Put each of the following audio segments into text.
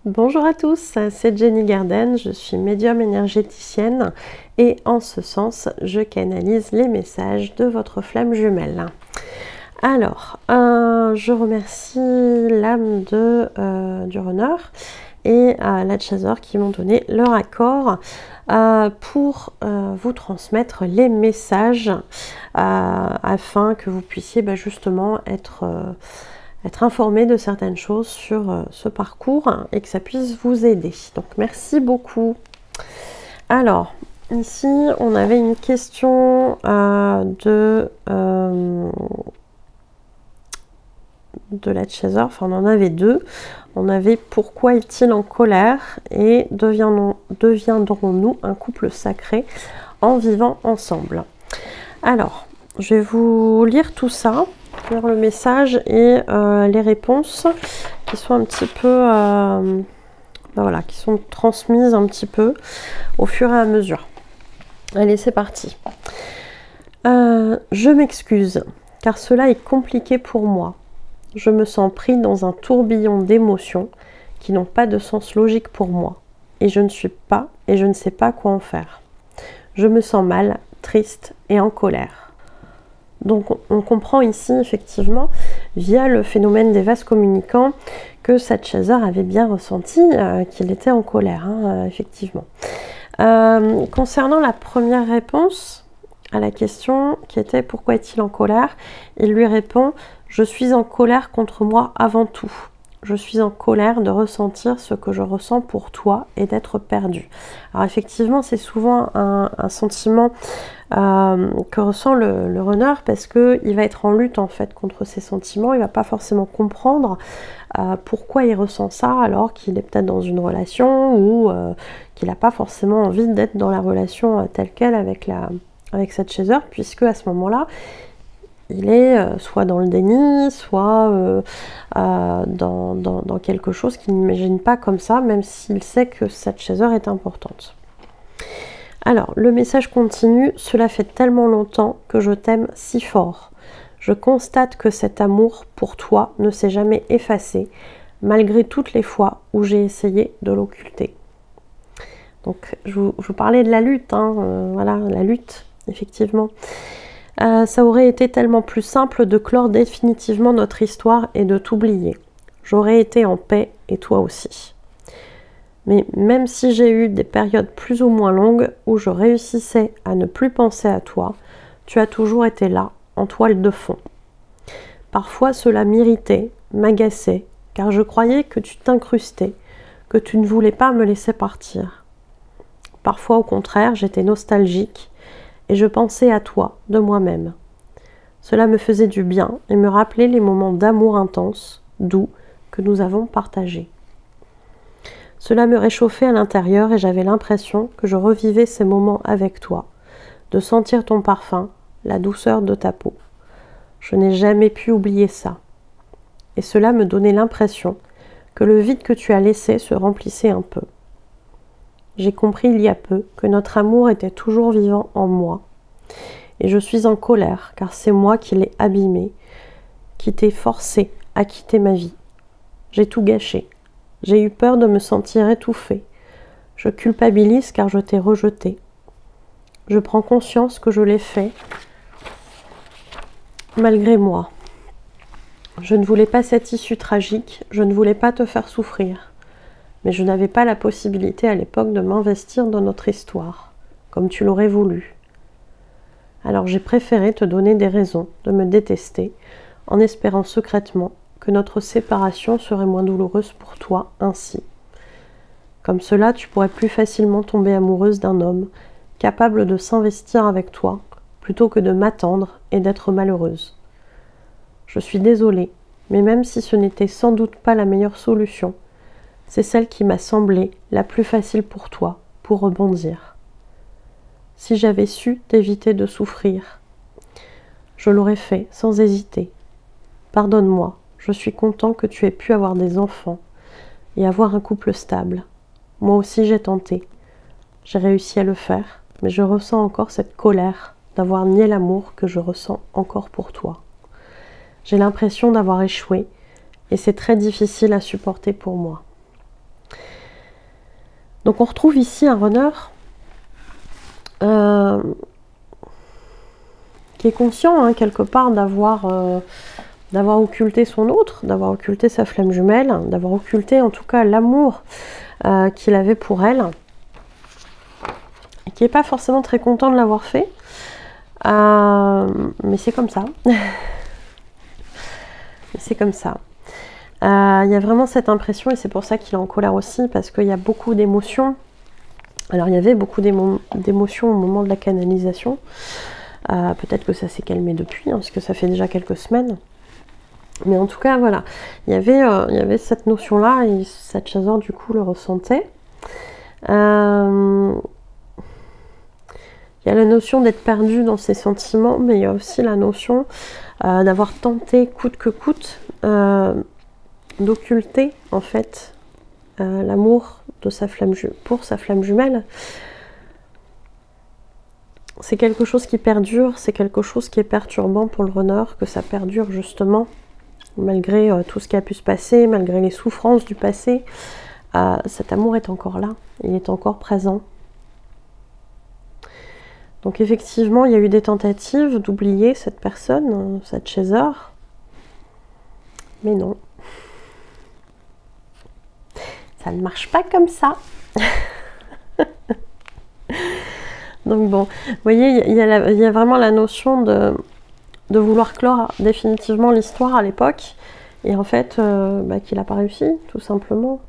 Bonjour à tous, c'est Jenny Garden, je suis médium énergéticienne et en ce sens, je canalise les messages de votre flamme jumelle. Alors, je remercie l'âme du runner et la chasseur qui m'ont donné leur accord pour vous transmettre les messages afin que vous puissiez justement être informé de certaines choses sur ce parcours et que ça puisse vous aider. Donc merci beaucoup. Alors, ici, on avait une question de la chasseur, enfin on en avait deux. On avait pourquoi est-il en colère et deviendrons-nous un couple sacré en vivant ensemble. Alors, je vais vous lire tout ça, lire le message et les réponses qui sont un petit peu, voilà, qui sont transmises un petit peu au fur et à mesure. Allez, c'est parti. Je m'excuse, car cela est compliqué pour moi. Je me sens pris dans un tourbillon d'émotions qui n'ont pas de sens logique pour moi. Et je ne sais pas quoi en faire. Je me sens mal, triste et en colère. Donc on comprend ici effectivement, via le phénomène des vases communicants, que Satchazer avait bien ressenti qu'il était en colère, effectivement. Concernant la première réponse à la question qui était « Pourquoi est-il en colère ?», il lui répond « Je suis en colère contre moi avant tout. Je suis en colère de ressentir ce que je ressens pour toi et d'être perdu. » Alors effectivement, c'est souvent un sentiment que ressent le runner parce qu'il va être en lutte en fait contre ses sentiments. Il ne va pas forcément comprendre pourquoi il ressent ça alors qu'il est peut-être dans une relation ou qu'il n'a pas forcément envie d'être dans la relation telle qu'elle avec cette chasseur, puisque à ce moment-là, il est soit dans le déni, soit dans quelque chose qu'il n'imagine pas comme ça, même s'il sait que cette chasseur est importante. Alors, le message continue. Cela fait tellement longtemps que je t'aime si fort. Je constate que cet amour pour toi ne s'est jamais effacé, malgré toutes les fois où j'ai essayé de l'occulter. Donc, je vous parlais de la lutte, voilà, la lutte, effectivement. Ça aurait été tellement plus simple de clore définitivement notre histoire et de t'oublier. J'aurais été en paix et toi aussi. Mais même si j'ai eu des périodes plus ou moins longues où je réussissais à ne plus penser à toi, tu as toujours été là, en toile de fond. Parfois cela m'irritait, m'agaçait, car je croyais que tu t'incrustais, que tu ne voulais pas me laisser partir. Parfois au contraire, j'étais nostalgique, et je pensais à toi, de moi-même. Cela me faisait du bien et me rappelait les moments d'amour intense, doux, que nous avons partagés. Cela me réchauffait à l'intérieur et j'avais l'impression que je revivais ces moments avec toi, de sentir ton parfum, la douceur de ta peau. Je n'ai jamais pu oublier ça. Et cela me donnait l'impression que le vide que tu as laissé se remplissait un peu. J'ai compris il y a peu que notre amour était toujours vivant en moi. Et je suis en colère, car c'est moi qui l'ai abîmé, qui t'ai forcé à quitter ma vie. J'ai tout gâché. J'ai eu peur de me sentir étouffée. Je culpabilise car je t'ai rejeté. Je prends conscience que je l'ai fait malgré moi. Je ne voulais pas cette issue tragique, je ne voulais pas te faire souffrir. Mais je n'avais pas la possibilité à l'époque de m'investir dans notre histoire, comme tu l'aurais voulu. Alors j'ai préféré te donner des raisons de me détester, en espérant secrètement que notre séparation serait moins douloureuse pour toi ainsi. Comme cela, tu pourrais plus facilement tomber amoureuse d'un homme, capable de s'investir avec toi, plutôt que de m'attendre et d'être malheureuse. Je suis désolée, mais même si ce n'était sans doute pas la meilleure solution, c'est celle qui m'a semblé la plus facile pour toi, pour rebondir. Si j'avais su t'éviter de souffrir, je l'aurais fait sans hésiter. Pardonne-moi, je suis content que tu aies pu avoir des enfants et avoir un couple stable. Moi aussi j'ai tenté. J'ai réussi à le faire, mais je ressens encore cette colère d'avoir nié l'amour que je ressens encore pour toi. J'ai l'impression d'avoir échoué et c'est très difficile à supporter pour moi. Donc on retrouve ici un runner qui est conscient hein, quelque part d'avoir occulté son autre, d'avoir occulté sa flamme jumelle, d'avoir occulté en tout cas l'amour qu'il avait pour elle, et qui n'est pas forcément très content de l'avoir fait, mais c'est comme ça. C'est comme ça. Il y a vraiment cette impression, et c'est pour ça qu'il est en colère aussi, parce qu'il y a beaucoup d'émotions. Alors il y avait beaucoup d'émotions au moment de la canalisation. Peut-être que ça s'est calmé depuis, hein, parce que ça fait déjà quelques semaines. Mais en tout cas, voilà. Il y avait cette notion-là, et cette chasseur, du coup, le ressentait. Il y a la notion d'être perdu dans ses sentiments, mais il y a aussi la notion d'avoir tenté, coûte que coûte, d'occulter en fait l'amour de sa flamme pour sa flamme jumelle. C'est quelque chose qui perdure, c'est quelque chose qui est perturbant pour le runner, que ça perdure justement, malgré tout ce qui a pu se passer, malgré les souffrances du passé. Cet amour est encore là, il est encore présent. Donc effectivement, il y a eu des tentatives d'oublier cette personne, cette chaser, mais non. Ça ne marche pas comme ça. Donc bon, vous voyez, il y a vraiment la notion de vouloir clore définitivement l'histoire à l'époque, et en fait, qu'il n'a pas réussi, tout simplement.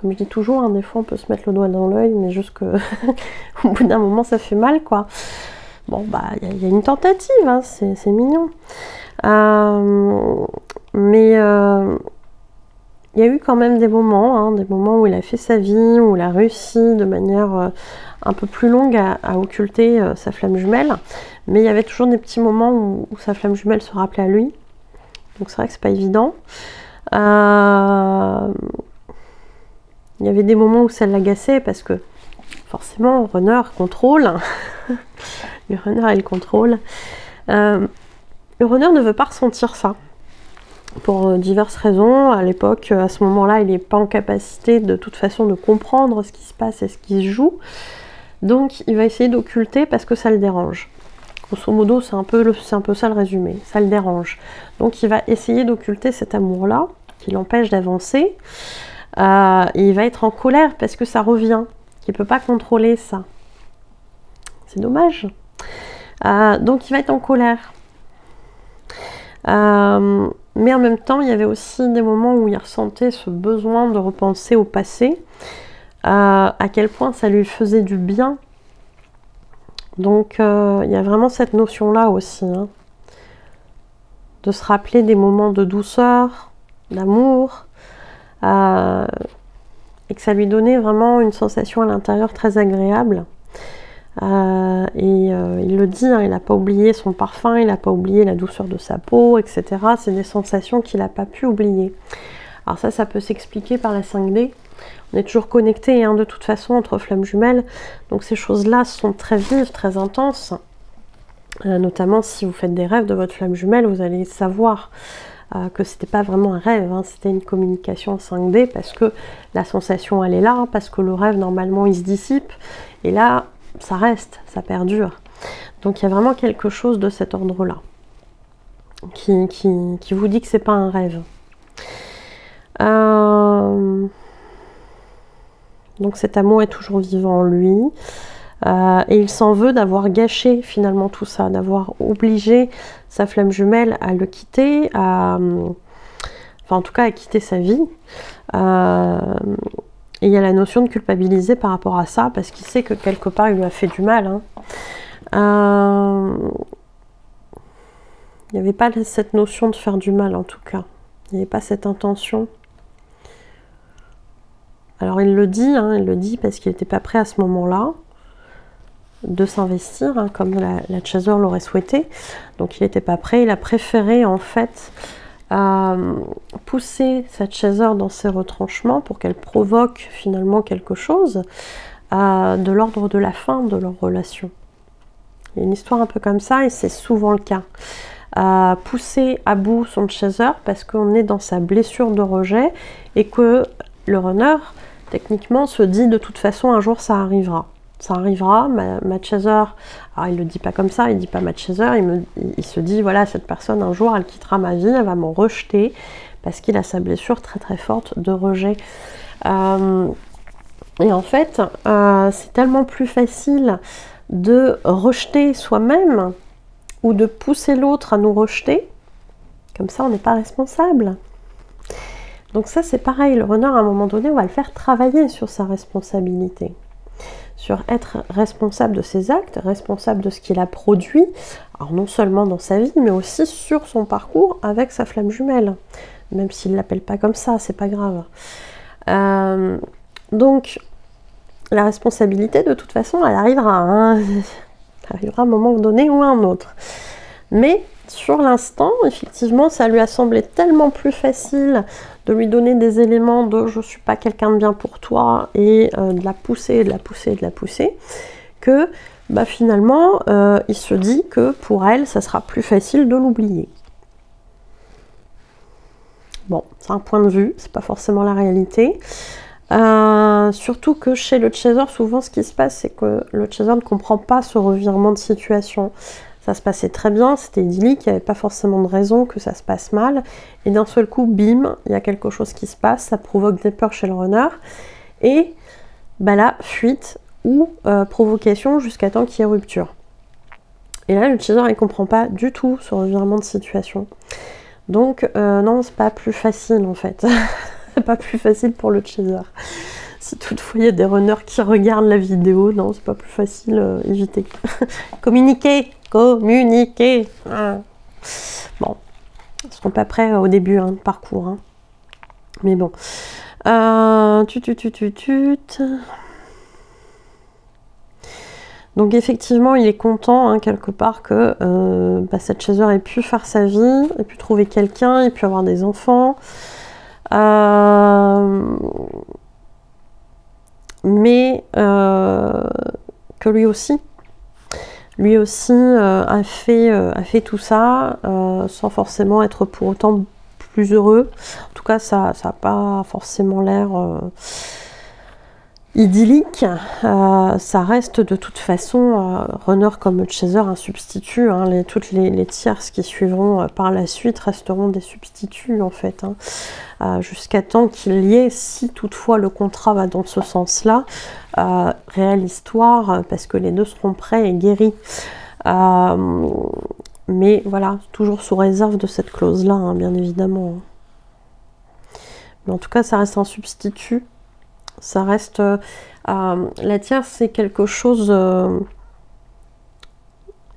Comme je dis toujours, hein, des fois on peut se mettre le doigt dans l'œil, mais juste que au bout d'un moment ça fait mal, quoi. Bon, il y a une tentative, hein, c'est mignon. Mais il y a eu quand même des moments où il a fait sa vie, où il a réussi de manière un peu plus longue à occulter sa flamme jumelle. Mais il y avait toujours des petits moments où sa flamme jumelle se rappelait à lui. Donc c'est vrai que c'est pas évident. Il y avait des moments où ça l'agaçait parce que forcément, le runner contrôle. Le runner a le contrôle. Le runner ne veut pas ressentir ça. Pour diverses raisons. À l'époque, à ce moment-là, il n'est pas en capacité de toute façon de comprendre ce qui se passe et ce qui se joue. Donc il va essayer d'occulter parce que ça le dérange. Grosso modo, c'est un peu ça le résumé. Ça le dérange. Donc il va essayer d'occulter cet amour-là qui l'empêche d'avancer. Et il va être en colère parce que ça revient. Il ne peut pas contrôler ça. C'est dommage. Donc il va être en colère. Mais en même temps, il y avait aussi des moments où il ressentait ce besoin de repenser au passé, à quel point ça lui faisait du bien. Donc il y a vraiment cette notion-là aussi, hein, de se rappeler des moments de douceur, d'amour, et que ça lui donnait vraiment une sensation à l'intérieur très agréable. Il le dit, hein, il n'a pas oublié son parfum, il n'a pas oublié la douceur de sa peau, etc. C'est des sensations qu'il n'a pas pu oublier. Alors ça peut s'expliquer par la 5D. On est toujours connecté, hein, de toute façon, entre flammes jumelles. Donc ces choses-là sont très vives, très intenses. Notamment si vous faites des rêves de votre flamme jumelle, vous allez savoir que c'était pas vraiment un rêve, hein, c'était une communication 5D, parce que la sensation elle est là, parce que le rêve normalement il se dissipe, et là ça reste, ça perdure. Donc il y a vraiment quelque chose de cet ordre-là qui vous dit que c'est pas un rêve. Donc cet amour est toujours vivant en lui, et il s'en veut d'avoir gâché finalement tout ça, d'avoir obligé sa flamme jumelle à le quitter, enfin en tout cas à quitter sa vie. Et il y a la notion de culpabiliser par rapport à ça, parce qu'il sait que quelque part il lui a fait du mal, hein. Il n'y avait pas cette notion de faire du mal en tout cas, il n'y avait pas cette intention. Alors il le dit, hein, il le dit parce qu'il n'était pas prêt à ce moment-là de s'investir, hein, comme la chaser l'aurait souhaité. Donc il n'était pas prêt, il a préféré en fait pousser cette chaser dans ses retranchements pour qu'elle provoque finalement quelque chose de l'ordre de la fin de leur relation. Il y a une histoire un peu comme ça et c'est souvent le cas. Pousser à bout son chaser parce qu'on est dans sa blessure de rejet et que le runner techniquement, se dit de toute façon, un jour, ça arrivera. Ça arrivera, Matt Chaser, alors il le dit pas comme ça, il dit pas Matt Chaser, il se dit, voilà, cette personne, un jour, elle quittera ma vie, elle va m'en rejeter, parce qu'il a sa blessure très très forte de rejet. Et en fait, c'est tellement plus facile de rejeter soi-même, ou de pousser l'autre à nous rejeter, comme ça on n'est pas responsable. Donc ça c'est pareil, le runner à un moment donné, on va le faire travailler sur sa responsabilité. Sur être responsable de ses actes, responsable de ce qu'il a produit, alors non seulement dans sa vie, mais aussi sur son parcours avec sa flamme jumelle. Même s'il ne l'appelle pas comme ça, c'est pas grave. Donc, la responsabilité, de toute façon, elle arrivera à un moment donné ou à un autre. Mais, sur l'instant, effectivement, ça lui a semblé tellement plus facile de lui donner des éléments de « je suis pas quelqu'un de bien pour toi » et de la pousser, de la pousser, de la pousser, que bah, finalement, il se dit que pour elle, ça sera plus facile de l'oublier. Bon, c'est un point de vue, c'est pas forcément la réalité. Surtout que chez le chaser, souvent ce qui se passe, c'est que le chaser ne comprend pas ce revirement de situation. Ça se passait très bien, c'était idyllique, il n'y avait pas forcément de raison que ça se passe mal. Et d'un seul coup, bim, il y a quelque chose qui se passe, ça provoque des peurs chez le runner. Et bah là, fuite ou provocation jusqu'à temps qu'il y ait rupture. Et là, le chaser, il ne comprend pas du tout ce revirement de situation. Donc, non, c'est pas plus facile en fait. C'est pas plus facile pour le chaser. Si toutefois il y a des runners qui regardent la vidéo, non, c'est pas plus facile, évitez. Communiquer, communiquer. Bon, ils seront pas prêts au début de parcours. Hein. Mais bon. Donc effectivement, il est content quelque part que cette chaser ait pu faire sa vie, ait pu trouver quelqu'un, ait pu avoir des enfants. Mais que lui aussi a fait tout ça sans forcément être pour autant plus heureux. En tout cas, ça n'a pas forcément l'air idyllique. Ça reste de toute façon, runner comme chaser, un substitut. Toutes les tierces qui suivront par la suite resteront des substituts en fait. Jusqu'à temps qu'il y ait, si toutefois le contrat va dans ce sens-là, réelle histoire, parce que les deux seront prêts et guéris. Mais voilà, toujours sous réserve de cette clause-là, bien évidemment. Mais en tout cas, ça reste un substitut. Ça reste... la tierce, c'est quelque chose...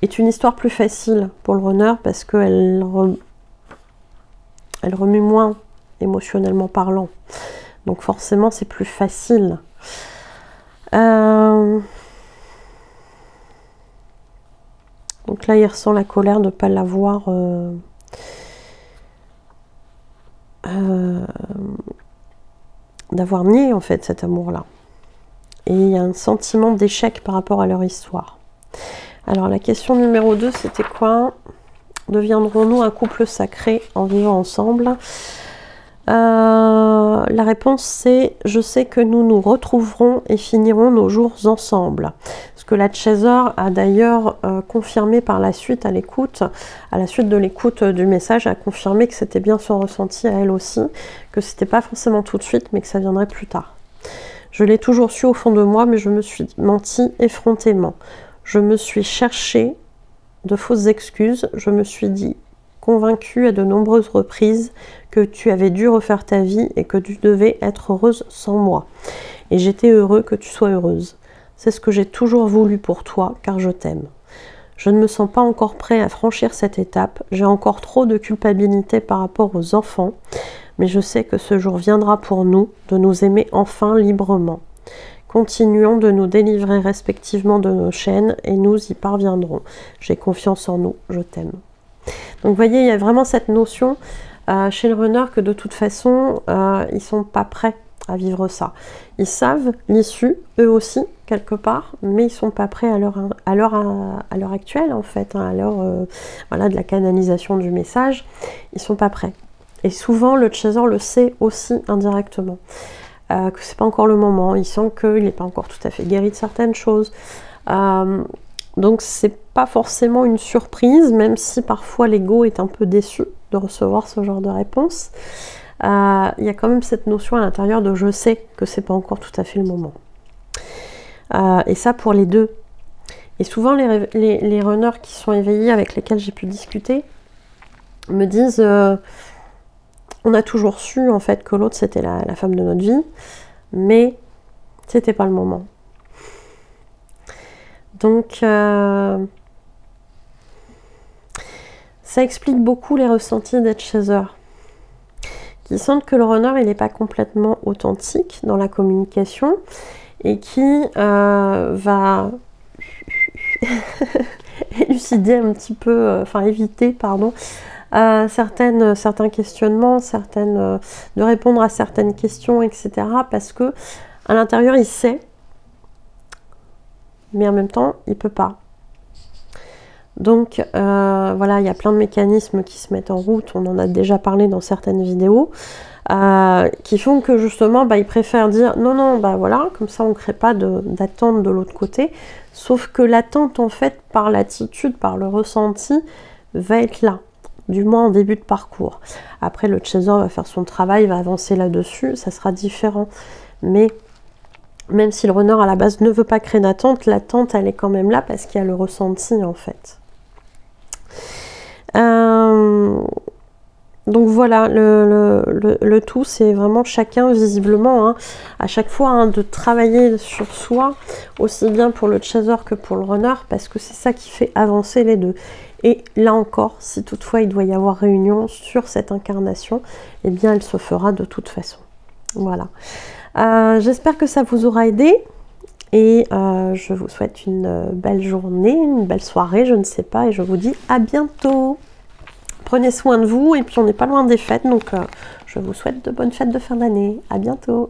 est une histoire plus facile pour le runner, parce qu'elle elle remue moins, émotionnellement parlant. Donc forcément, c'est plus facile. Donc là, il ressent la colère de ne pas l'avoir... d'avoir nié en fait cet amour-là. Et il y a un sentiment d'échec par rapport à leur histoire. Alors la question numéro 2, c'était quoi? Deviendrons-nous un couple sacré en vivant ensemble? La réponse c'est « Je sais que nous nous retrouverons et finirons nos jours ensemble ». Ce que la chaser a d'ailleurs confirmé par la suite à l'écoute, à la suite de l'écoute du message, a confirmé que c'était bien son ressenti à elle aussi, que c'était pas forcément tout de suite, mais que ça viendrait plus tard. Je l'ai toujours su au fond de moi, mais je me suis menti effrontément. Je me suis cherché de fausses excuses, je me suis dit convaincue à de nombreuses reprises que tu avais dû refaire ta vie et que tu devais être heureuse sans moi. Et j'étais heureux que tu sois heureuse. C'est ce que j'ai toujours voulu pour toi, car je t'aime. Je ne me sens pas encore prêt à franchir cette étape. J'ai encore trop de culpabilité par rapport aux enfants. Mais je sais que ce jour viendra pour nous, de nous aimer enfin librement. Continuons de nous délivrer respectivement de nos chaînes et nous y parviendrons. J'ai confiance en nous, je t'aime. Donc vous voyez, il y a vraiment cette notion chez le runner que de toute façon, ils ne sont pas prêts à vivre ça. Ils savent l'issue, eux aussi, quelque part, mais ils ne sont pas prêts à l'heure actuelle, en fait, à l'heure voilà, de la canalisation du message. Ils ne sont pas prêts. Et souvent, le chaser le sait aussi indirectement. que c'est pas encore le moment, il sent qu'il n'est pas encore tout à fait guéri de certaines choses. Donc c'est pas forcément une surprise, même si parfois l'ego est un peu déçu de recevoir ce genre de réponse. Il y a quand même cette notion à l'intérieur de je sais que c'est pas encore tout à fait le moment. Et ça pour les deux. Et souvent les runners qui sont éveillés avec lesquels j'ai pu discuter me disent on a toujours su en fait que l'autre c'était la femme de notre vie, mais c'était pas le moment. Donc ça explique beaucoup les ressentis d'être chaser, qui sentent que le runner il n'est pas complètement authentique dans la communication et qui va élucider un petit peu, éviter, pardon, certains questionnements, de répondre à certaines questions, etc. Parce que à l'intérieur, il sait, mais en même temps, il peut pas. Donc, voilà, il y a plein de mécanismes qui se mettent en route. On en a déjà parlé dans certaines vidéos. Qui font que justement ils préfèrent dire non, voilà, comme ça on ne crée pas d'attente de l'autre côté, sauf que l'attente en fait par l'attitude, par le ressenti va être là, du moins en début de parcours. Après le chaser va faire son travail, va avancer là-dessus, ça sera différent, mais même si le runner à la base ne veut pas créer d'attente, l'attente elle est quand même là parce qu'il y a le ressenti en fait. Donc voilà, le tout, c'est vraiment chacun visiblement, à chaque fois, de travailler sur soi, aussi bien pour le chaser que pour le runner, parce que c'est ça qui fait avancer les deux. Et là encore, si toutefois il doit y avoir réunion sur cette incarnation, eh bien elle se fera de toute façon. Voilà. J'espère que ça vous aura aidé. Et je vous souhaite une belle journée, une belle soirée, je ne sais pas, et je vous dis à bientôt. Prenez soin de vous, et puis on n'est pas loin des fêtes, donc je vous souhaite de bonnes fêtes de fin d'année. À bientôt.